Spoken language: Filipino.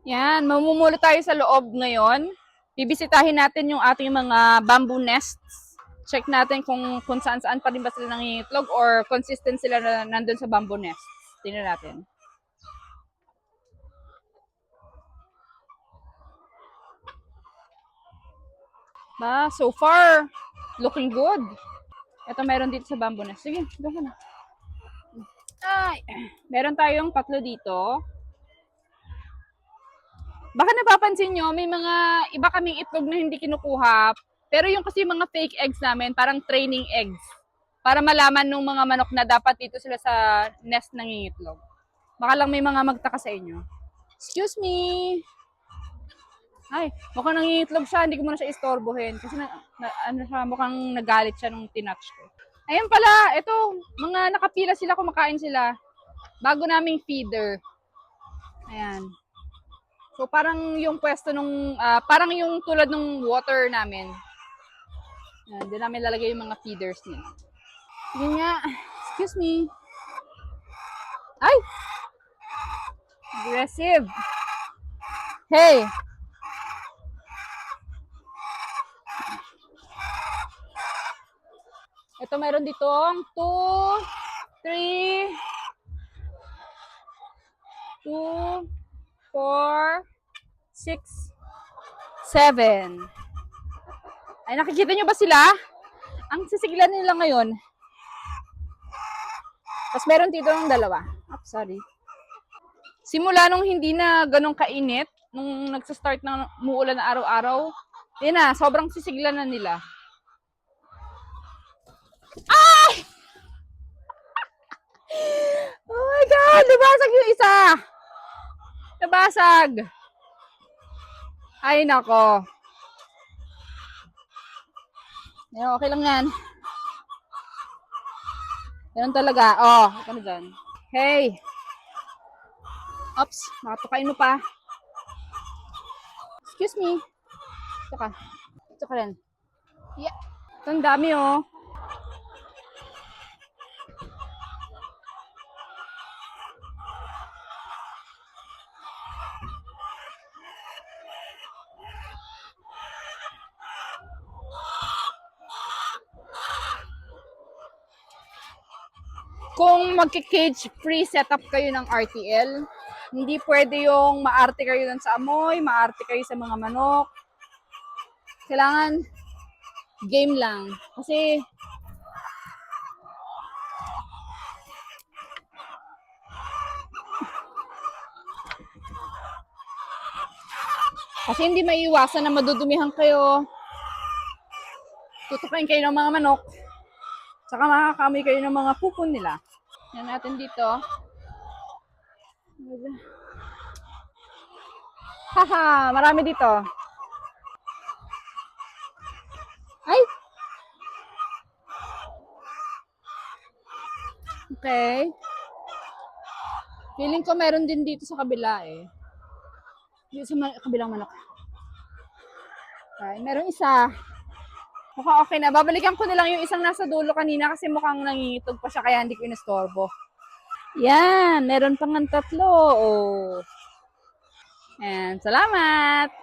Yan, mamumulo tayo sa loob ngayon. Bibisitahin natin yung ating mga bamboo nests. Check natin kung saan-saan pa rin ba sila nangingitlog or consistent sila na nandun sa bamboo nests. Tingnan natin. So far, looking good. Ito meron dito sa bamboo nest. Sige, doon ka na. Ay, meron tayong 3 dito. Baka napapansin nyo, may mga iba kaming itlog na hindi kinukuha. Pero yung kasi mga fake eggs namin, parang training eggs. Para malaman ng mga manok na dapat dito sila sa nest nangingitlog. Baka lang may mga magtaka sa inyo. Excuse me. Ay, mukhang nangingitlog siya. Hindi ko muna siya istorbohin. Kasi mukhang nagalit siya nung tinouch ko. Ayun pala, ito, mga nakapila sila, kumakain sila. Bago naming feeder. Ayan. So parang yung pwesto nung parang yung tulad ng water namin. Yan, doon namin lalagay yung mga feeders nila. Yun nga. Excuse me. Ay! Aggressive. Hey! Ito meron ditong 2, 3, 2, 4, 6, 7. Ay, nakikita nyo ba sila? Ang sisiglan nila ngayon. Tapos meron dito ng 2. Sorry. Simula nung hindi na ganun kainit, nung nagsa-start na muulan na araw-araw, yun na, sobrang sisiglan na nila. Ay! Oh my God! Nabasag yung isa! Nabasag! Ay, nako. Okay lang yan. Ganun talaga. Oh, ano dyan? Hey! Oops, nakatukain mo pa. Excuse me. Ito ka. Ito ka rin. Yeah. Ito ang dami oh. Kung magki-cage free setup kayo ng RTL, hindi pwede yung maarte kayo dun sa amoy, maarte kayo sa mga manok. Kailangan game lang. Kasi hindi maiiwasan na madudumihan kayo. Tutukain kayo ng mga manok. Saka makakamoy kayo ng mga pupon nila. Yan natin dito. Haha, marami dito. Ay! Okay. Feeling ko meron din dito sa kabila eh. Dito sa kabilang manok. Okay, meron isa. Mukhang okay na. Babalikan ko na lang yung isang nasa dulo kanina kasi mukhang nangingitog pa siya kaya hindi ko inistorbo. Yan, meron pang 3. Oh. And salamat!